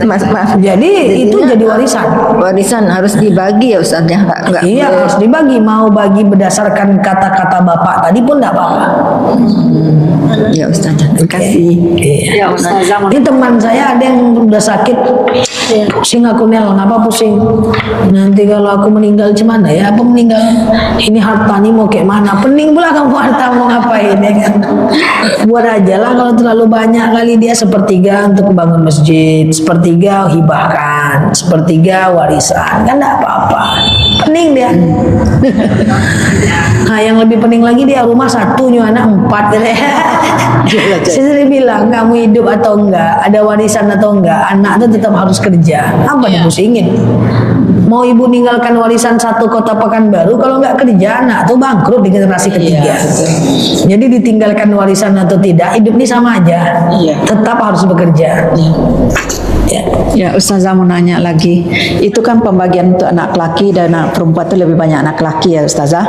maaf. Jadi itu jadi warisan. Warisan harus dibagi ya Ustaz ya. Enggak. Iya, harus dibagi. Mau bagi berdasarkan kata-kata Bapak tadi pun tidak apa-apa. Ya Ustaz, terima kasih. Iya. Ini teman saya ada yang udah sakit. Pusing aku Nel, ngapa pusing? Nanti kalau aku meninggal gimana ya? Apa meninggal? Ini harta ini mau kayak mana? Pening pula kamu harta mau ngapain ya kan? Buat aja lah kalau terlalu banyak kali dia sepertiga untuk bangun masjid, sepertiga hibahkan, sepertiga warisan, kan enggak apa-apa. Pening dia. Nah, yang lebih pening lagi dia rumah satu, anak 4 gitu ya. Saya sering bilang kamu hidup atau enggak, ada warisan atau enggak, anak itu tetap harus kerja. Apa dipusingin? Mau ibu ninggalkan warisan satu kota Pekanbaru, kalau enggak kerja anak tuh bangkrut di generasi ketiga. Jadi ditinggalkan warisan atau tidak, hidup ini sama aja. Tetap harus bekerja. Ya Ustazah mau nanya lagi, itu kan pembagian untuk anak laki dan anak perempuan itu lebih banyak anak laki ya Ustazah.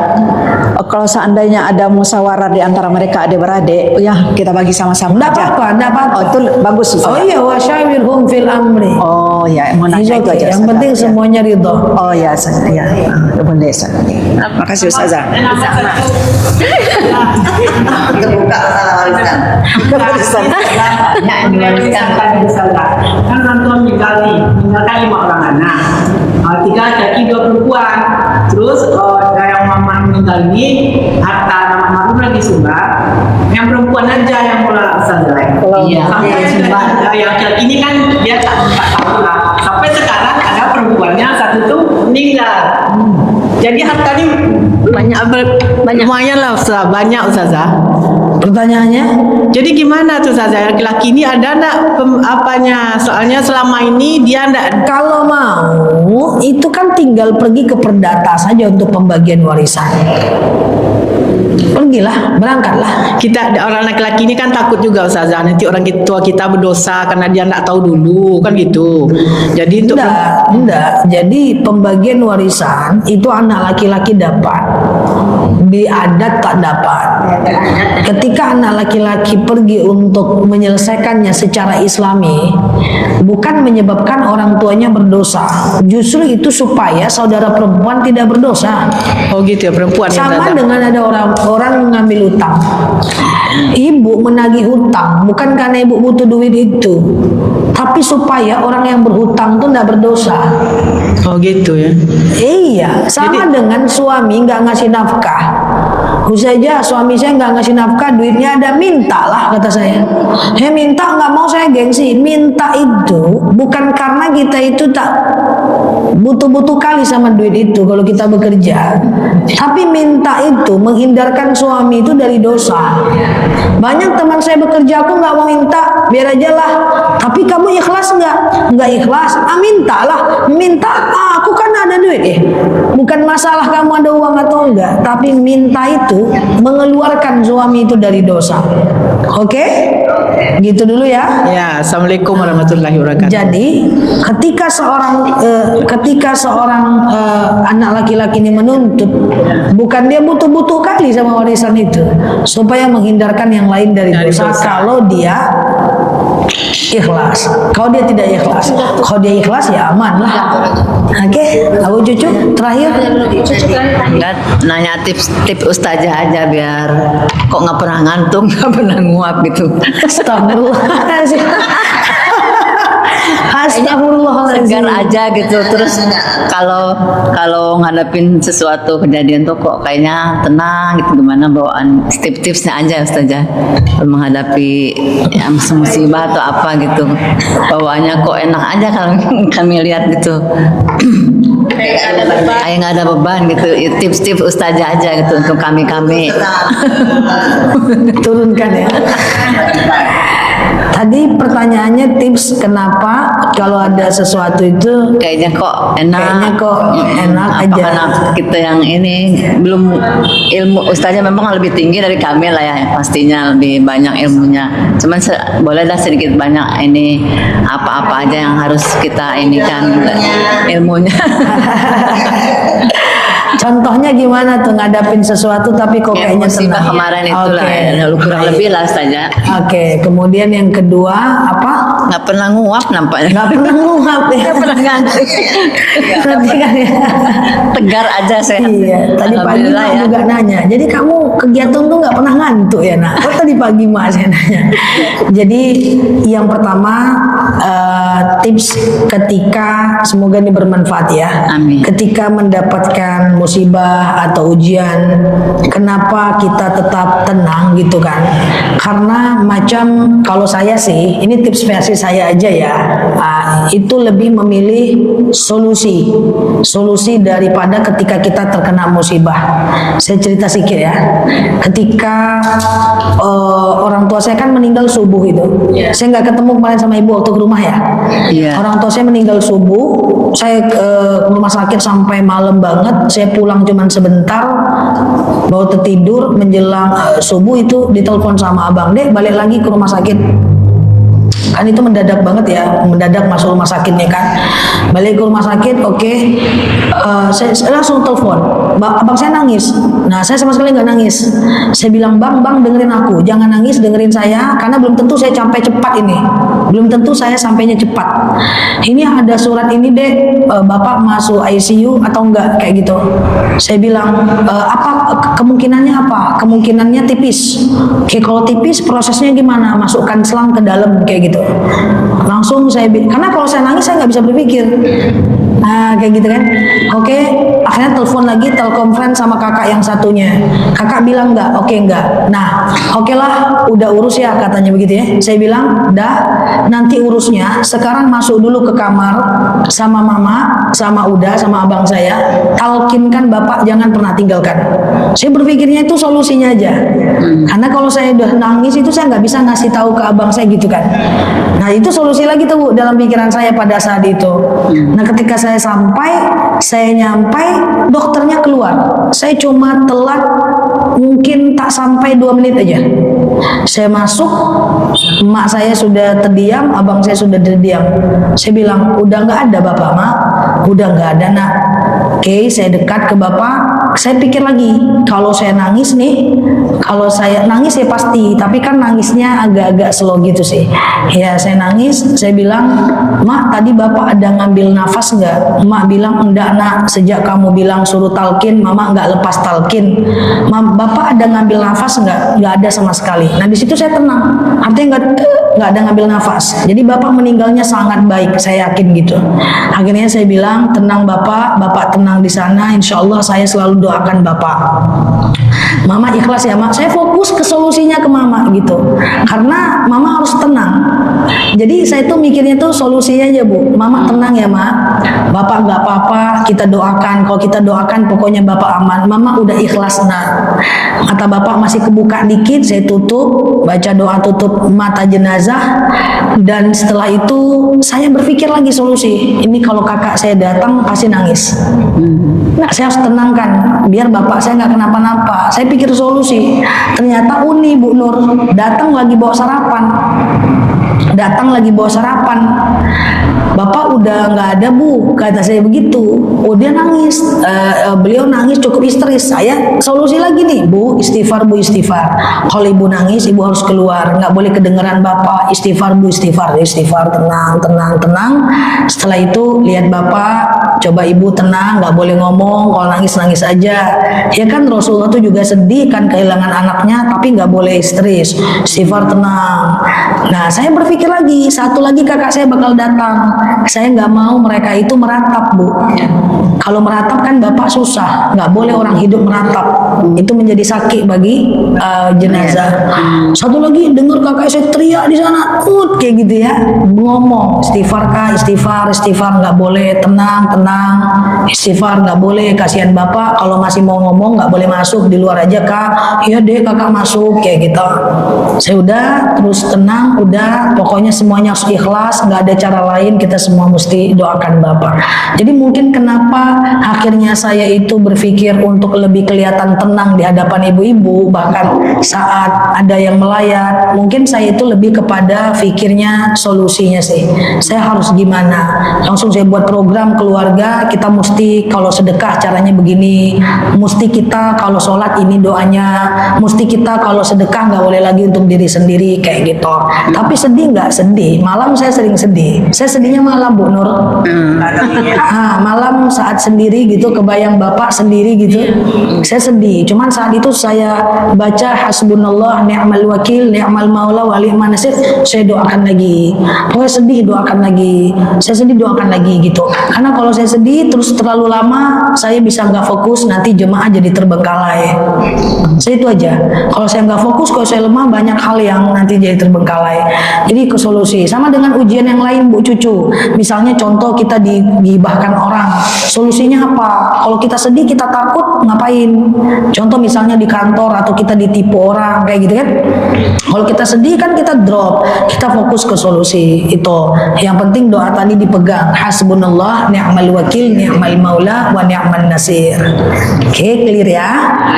Kalau seandainya ada musyawarah di antara mereka adik-beradik, ya kita bagi sama-sama Enggak aja. apa-apa, enggak apa-apa. Oh itu bagus Ustazah. Oh iya, wasyawirhum fil amri. Oh ya, mau nanya itu aja Yang Ustazah. penting semuanya ridho. Oh ya Ustazah, ya. Boleh Ustazah. Terima kasih Ustazah. Terbuka warisan. Kan orang tua meninggalkan 5 orang anak, 3 laki 2 perempuan. Terus yang mama meninggal ini harta anak almarhum lagi sumbar, yang perempuan aja yang mulai selesai. Sampai yang laki ini kan dia tak tahu lah. Sampai sekarang ada perempuannya satu tuh meninggal. Jadi harta ini banyak lumayan lah Ustazah, banyak Ustazah. Pertanyaannya, jadi gimana tuh Ustazah, laki-laki ini ada enggak apanya? Soalnya selama ini dia enggak. kalau mau itu kan tinggal pergi ke perdata saja untuk pembagian warisan. Pergilah, berangkatlah. Kita orang laki-laki ini kan takut juga Ustazah, nanti orang tua kita berdosa karena dia enggak tahu dulu kan gitu. Jadi untuk Enggak. Jadi pembagian warisan itu anak laki-laki dapat, di adat tak dapat. Ketika anak laki-laki pergi untuk menyelesaikannya secara Islami, bukan menyebabkan orang tuanya berdosa, justru itu supaya saudara perempuan tidak berdosa. oh gitu ya, perempuan ya, Sama Ustazah. dengan ada orang mengambil hutang. Ibu menagih hutang bukan karena ibu butuh duit itu, tapi supaya orang yang berhutang tuh tidak berdosa. Oh gitu ya. Iya, sama dengan suami nggak ngasih nafkah. Saja suami saya nggak ngasih nafkah, duitnya ada, minta lah kata saya. Minta nggak mau saya gengsi. Minta itu bukan karena kita itu tak butuh-butuh kali sama duit itu kalau kita bekerja, tapi minta itu menghindarkan suami itu dari dosa. Banyak teman saya bekerja, aku nggak mau minta, biar aja lah. Tapi kamu ikhlas nggak? Nggak ikhlas? Mintalah. Minta, aku kan ada duit Bukan masalah kamu ada uang atau enggak, tapi minta itu mengeluarkan suami itu dari dosa. Oke? Gitu dulu ya. Ya, Assalamualaikum warahmatullahi wabarakatuh. Jadi ketika seorang anak laki-laki ini menuntut, bukan dia butuh-butuh kali sama warisan itu, supaya menghindarkan yang lain dari dosa. Kalau dia ikhlas, kalau dia tidak ikhlas, kalau dia ikhlas ya aman lah. Oke, Abu Cucu terakhir. Enggak, nanya tips Ustazah aja biar kok nggak pernah ngantuk, nggak pernah nguap gitu. Astagfirullahaladzim. Astagfirullahaladzim. Segar aja gitu. Terus kalau ngadepin sesuatu kejadian tuh kok kayaknya tenang gitu, gimana bawaan tipsnya aja Ustazah menghadapi ya, musibah atau apa gitu, bawaannya kok enak aja kalau kami lihat gitu. Kayak nggak ada beban gitu. Tips-tips Ustazah aja gitu untuk kami Turunkan ya. Tadi pertanyaannya tips kenapa kalau ada sesuatu itu Kayaknya kok enak Apa aja. karena Kita yang ini belum ilmu ustaznya memang lebih tinggi dari kami lah ya, pastinya lebih banyak ilmunya. Cuman bolehlah sedikit banyak ini apa-apa aja yang harus kita ini kan ilmunya. contohnya gimana tuh ngadapin sesuatu tapi kok Ya, kayaknya musibah tenang. kemarin itulah Oke. ya, kurang Baik. lebih lah saja. Oke, kemudian yang kedua apa? Nggak pernah nguap nampaknya. Nggak pernah nguap ya. Nggak pernah ngantuk. Berarti kan ya. Tegar aja saya. Iya, tadi pagi Alhamdulillah Mak ya. juga nanya. Jadi kamu kegiatan tuh nggak pernah ngantuk ya nak? Oh tadi pagi Mak saya nanya. Jadi yang pertama tips ketika semoga ini bermanfaat ya. Amin. Ketika mendapatkan musibah atau ujian, kenapa kita tetap tenang gitu kan? Karena macam kalau saya sih, ini tips versi saya aja ya. Itu lebih memilih solusi daripada ketika kita terkena musibah. Saya cerita sedikit ya. Ketika orang tua saya kan meninggal subuh itu, saya nggak ketemu kemarin sama ibu waktu ke rumah ya. Iya. Orang tua saya meninggal subuh, saya ke rumah sakit sampai malam banget. Saya pulang cuman sebentar, baru tertidur menjelang subuh itu ditelepon sama abang, Dek balik lagi ke rumah sakit. Kan itu mendadak banget ya, mendadak masuk rumah sakit nih kan. Balik ke rumah sakit, oke. Saya langsung telepon, abang saya nangis. Nah saya sama sekali nggak nangis. Saya bilang, bang dengerin aku, jangan nangis, dengerin saya, karena belum tentu saya sampai cepat ini. Belum tentu saya sampainya cepat. Ini ada surat ini deh, bapak masuk ICU atau enggak kayak gitu. Saya bilang, apa kemungkinannya apa? Kemungkinannya tipis. Oke, kalau tipis prosesnya gimana? Masukkan selang ke dalam kayak gitu. Langsung saya karena kalau saya nangis saya nggak bisa berpikir. Nah kayak gitu kan. Oke, akhirnya telepon lagi, telekonferensi sama kakak yang satunya. Kakak bilang enggak, oke enggak. Nah, oke lah, udah urus ya katanya begitu ya. Saya bilang, dah, nanti urusnya. Sekarang masuk dulu ke kamar sama mama, sama Uda, sama abang saya. Talkinkan bapak jangan pernah tinggalkan. Saya berpikirnya itu solusinya aja. Karena kalau saya udah nangis itu saya nggak bisa ngasih tahu ke abang saya gitu kan. Nah itu solusi lagi tuh Bu, dalam pikiran saya pada saat itu. Nah ketika saya nyampai, dokternya keluar. Saya cuma telat mungkin tak sampai 2 menit aja. Saya masuk, emak saya sudah terdiam, abang saya sudah terdiam. Saya bilang, udah nggak ada bapak mak, udah nggak ada nak. Oke, saya dekat ke bapak. Saya pikir lagi, kalau saya nangis nih, kalau saya nangis ya pasti, tapi kan nangisnya agak-agak slow gitu sih. Ya saya nangis, saya bilang, mak tadi bapak ada ngambil nafas nggak? Mak bilang enggak nak, sejak kamu bilang suruh talkin, mama nggak lepas talkin. Bapak ada ngambil nafas nggak? Nggak ada sama sekali. Nah di situ saya tenang, artinya nggak ada ngambil nafas. Jadi bapak meninggalnya sangat baik, saya yakin gitu. Akhirnya saya bilang, tenang bapak tenang di sana, insya Allah saya selalu doakan bapak. Mama ikhlas ya mak, saya fokus ke solusinya ke mama gitu, karena mama harus tenang. Jadi saya tuh mikirnya tuh solusinya aja Bu, mama tenang ya mak, bapak nggak apa-apa, kita doakan, kalau kita doakan pokoknya bapak aman, mama udah ikhlas nak. Kata bapak masih kebuka dikit, saya tutup, baca doa tutup mata jenazah, dan setelah itu saya berpikir lagi solusi, ini kalau kakak saya datang pasti nangis. Nah, saya harus tenangkan biar bapak saya nggak kenapa-napa. Saya pikir solusi. Ternyata Uni Bu Nur datang lagi bawa sarapan. Bapak udah nggak ada Bu, kata saya begitu. Oh dia nangis, beliau nangis cukup histeris. Saya solusi lagi nih Bu, istighfar Bu, istighfar. Kalau ibu nangis, ibu harus keluar, nggak boleh kedengeran bapak. Istighfar Bu, istighfar, tenang. Setelah itu lihat bapak, coba ibu tenang, nggak boleh ngomong. Kalau nangis aja. Ya kan Rasulullah tuh juga sedih kan kehilangan anaknya, tapi nggak boleh histeris. Istighfar tenang. Nah saya berpikir mikir lagi, satu lagi kakak saya bakal datang. Saya nggak mau mereka itu meratap, Bu. Kalau meratap kan bapak susah, nggak boleh orang hidup meratap. Itu menjadi sakit bagi jenazah. Satu lagi dengar kakak saya teriak di sana, kayak gitu ya, ngomong istighfar kak, istighfar nggak boleh, tenang, istighfar nggak boleh, kasihan bapak. Kalau masih mau ngomong nggak boleh masuk, di luar aja kak. Iya deh kakak masuk, kayak gitu. Saya udah terus tenang, udah pokoknya semuanya harus ikhlas, nggak ada cara lain, kita semua mesti doakan bapak. Jadi mungkin kenapa akhirnya saya itu berpikir untuk lebih kelihatan tenang di hadapan ibu-ibu, bahkan saat ada yang melayat, mungkin saya itu lebih kepada pikirnya solusinya sih. Saya harus gimana? Langsung saya buat program keluarga, kita mesti kalau sedekah caranya begini, mesti kita kalau sholat ini doanya, mesti kita kalau sedekah nggak boleh lagi untuk diri sendiri kayak gitu. Tapi sedih nggak? Sedih. Malam saya sering sedih. Saya sedihnya malam, Bu Nur. Malam saat sendiri gitu, kebayang bapak sendiri gitu, saya sedih. Cuman saat itu saya baca hasbunallah ni'mal wakil ni'mal maula wa ni'man nasir, saya doakan lagi. Pokoknya sedih doakan lagi, saya sedih doakan lagi gitu. Karena kalau saya sedih terus terlalu lama, saya bisa nggak fokus, nanti jemaah jadi terbengkalai. Saya itu aja. Kalau saya nggak fokus, kalau saya lemah, banyak hal yang nanti jadi terbengkalai. Jadi ke solusi. Sama dengan ujian yang lain, Bu Cucu. Misalnya contoh kita digibahkan orang, solusinya apa? Kalau kita sedih, kita takut, ngapain? Contoh misalnya di kantor atau kita ditipu orang kayak gitu kan. Kalau kita sedih kan kita drop, kita fokus ke solusi itu. Yang penting doa tadi dipegang. Hasbunallah ni'mal wakil ni'mal maula wa ni'man nasir. Oke, clear ya?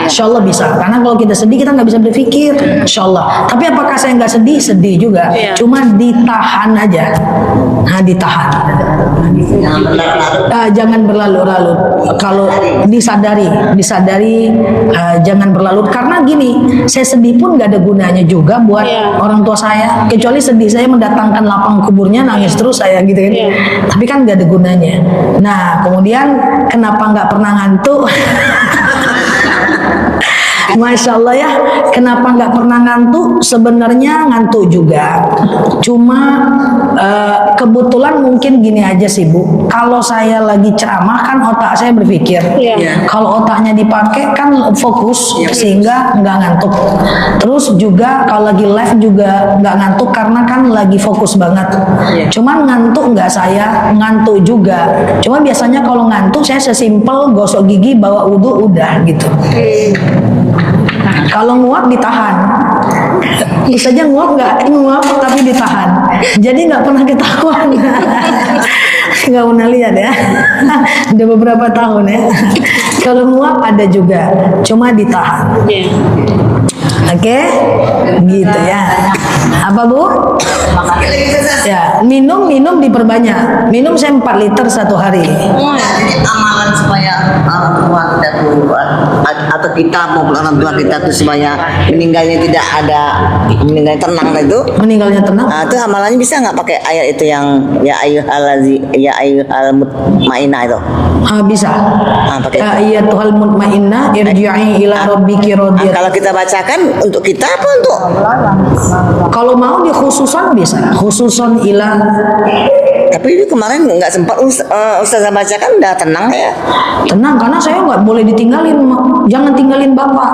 Insyaallah bisa. Karena kalau kita sedih kita nggak bisa berpikir. Insyaallah. Tapi apakah saya nggak sedih? Sedih juga. Cuma ditahan aja. Nah, ditahan. Jangan berlarut-larut. Kalau disadari, jangan berlarut. Karena gini, saya sedih pun nggak ada gunanya juga buat orang tua saya. Kecuali sedih saya mendatangkan lapang kuburnya, nangis terus saya gitu kan. Tapi kan nggak ada gunanya. Nah, kemudian kenapa nggak pernah ngantuk? Masya Allah ya, kenapa nggak pernah ngantuk? Sebenarnya ngantuk juga, cuma kebetulan mungkin gini aja sih Bu. Kalau saya lagi ceramah kan otak saya berpikir, kalau otaknya dipakai kan fokus sehingga nggak ngantuk. Terus juga kalau lagi live juga nggak ngantuk karena kan lagi fokus banget. Cuman ngantuk nggak saya, ngantuk juga. Cuma biasanya kalau ngantuk saya sesimpel gosok gigi, bawa wudhu, udah gitu. Kalau nguap ditahan, bisa aja nguap tapi ditahan. Jadi nggak pernah ketahuan, nggak pernah lihat ya. Udah beberapa tahun ya. Kalau nguap ada juga, cuma ditahan. Oke, gitu ya. Apa Bu? Ya, minum diperbanyak. Minum saya 4 liter satu hari. Amalan supaya orang tua kita tuh atau kita maupun orang tua kita tuh supaya meninggalnya tenang itu. Meninggalnya tenang. Nah, itu amalannya bisa nggak pakai ayat itu yang ya ayyuhal mutmainnah itu? Bisa. Pakai ayatul mutmainnah irji'i ila rabbiki radiyatan. Kalau kita bacakan untuk kita apa untuk? Kalau mau di khususan bisa. Khususan ila. Tapi ini kemarin nggak sempat Ustazah bacakan, udah tenang ya? Tenang karena saya nggak boleh ditinggalin. Jangan tinggalin bapak.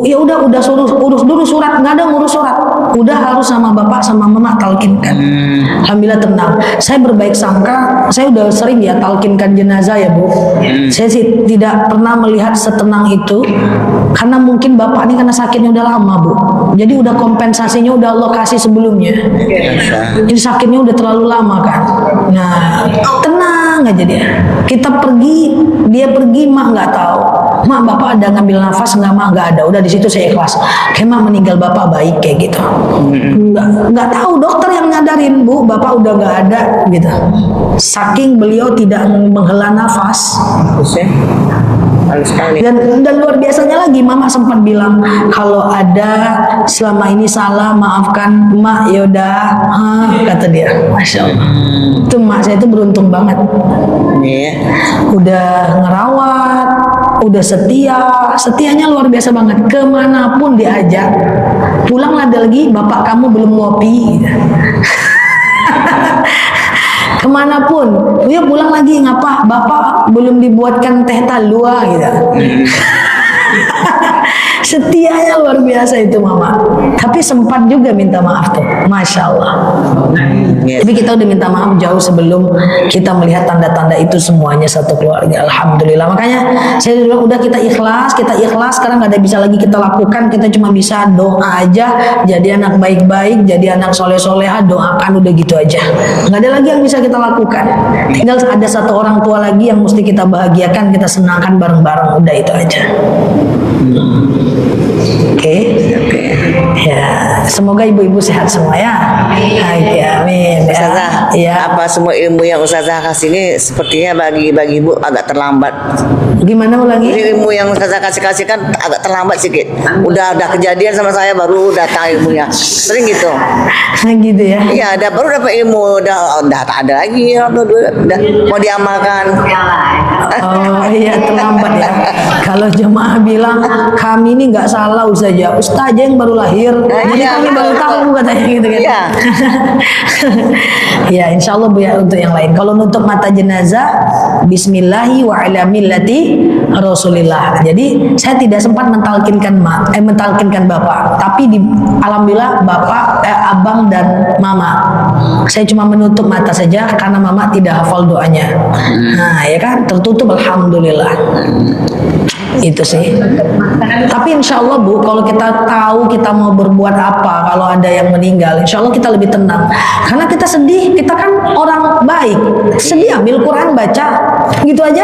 Ya udah suruh urus dulu surat, nggak ada ngurus surat. Udah harus sama bapak sama mama talkinkan. Alhamdulillah tenang. Saya berbaik sangka, saya udah sering ya talkinkan jenazah ya Bu. Saya sih tidak pernah melihat setenang itu karena mungkin bapak ini karena sakitnya udah lama Bu. Jadi udah kompensasinya udah Allah kasih sebelumnya. Jadi sakitnya udah terlalu lama kan. Nah, tenang aja dia. Kita pergi, dia pergi, mak nggak tahu. Mak bapak ada ngambil nafas nggak ada. Udah di situ saya ikhlas. Kayak mak meninggal bapak baik kayak gitu. Nggak tahu dokter yang nyadarin Bu, bapak udah nggak ada gitu. Saking beliau tidak menghela nafas. Dan luar biasanya lagi mama sempat bilang kalau ada selama ini salah maafkan mak, yaudah kata dia. Masya Allah, itu mak saya itu beruntung banget. Udah ngerawat, udah setianya luar biasa banget, kemanapun diajak. Pulang lagi, bapak kamu belum ngopi. Kemanapun, ya pulang lagi, ngapa bapak belum dibuatkan teh talua gitu. Setianya luar biasa itu mama. Tapi sempat juga minta maaf tuh, masya Allah. Tapi kita udah minta maaf jauh sebelum kita melihat tanda-tanda itu semuanya satu keluarga. Alhamdulillah. Makanya saya bilang udah kita ikhlas. Sekarang nggak ada bisa lagi kita lakukan. Kita cuma bisa doa aja. Jadi anak baik-baik, jadi anak soleh-soleha, doakan udah gitu aja. Nggak ada lagi yang bisa kita lakukan. Tinggal ada satu orang tua lagi yang mesti kita bahagiakan, kita senangkan bareng-bareng. Udah itu aja. Oke. Ya, semoga ibu-ibu sehat semua ya. Oke, amin. Ustazah, Ya. apa semua ilmu yang Ustazah kasih ini sepertinya bagi ibu agak terlambat. Gimana ulangi? Jadi ilmu yang Ustazah kasih kan agak terlambat sedikit. Udah kejadian sama saya baru datang ilmunya. Sering gitu. Gitu ya. Iya, baru dapat ilmu, udah tak ada lagi, udah mau diamalkan. Oh iya, terlambat ya. Kalau jemaah bilang kami ini nggak salah Ustazah yang baru lahir, jadi iya, kami baru tahu katanya gitu kan. Iya. Ya, insya Allah Bu ya untuk yang lain. Kalau nutup mata jenazah, Bismillahi wa ala millati Rasulillah. Jadi saya tidak sempat mentalkinkan bapak, tapi alhamdulillah bapak, abang dan mama. Saya cuma menutup mata saja karena mama tidak hafal doanya. Nah ya kan, tertutup alhamdulillah. Itu sih. Tapi insya Allah Bu, kalau kita tahu kita mau berbuat apa, kalau ada yang meninggal, insya Allah kita lebih tenang. Karena kita sedih, kita kan orang baik. Sedih ambil Quran baca, gitu aja.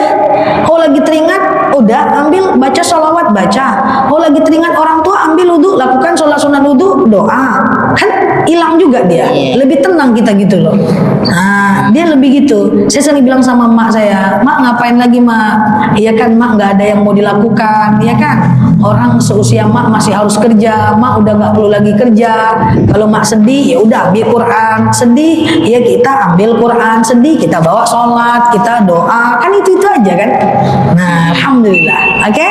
Kalau lagi teringat, udah ambil baca sholawat baca. Kalau lagi teringat orang tua, ambil wudhu, lakukan sholat sunat wudhu, doa. Kan hilang juga dia. Lebih tenang kita gitu loh. Nah, dia lebih gitu. Saya sering bilang sama mak saya, mak ngapain lagi mak? Iya kan mak, nggak ada yang mau dilakukan, ya kan? Orang seusia mak masih harus kerja, mak udah nggak perlu lagi kerja. Kalau mak sedih, ya udah ambil Quran. Sedih, ya kita ambil Quran. Sedih, kita bawa sholat, kita doa. Kan itu aja kan? Nah, alhamdulillah. Oke?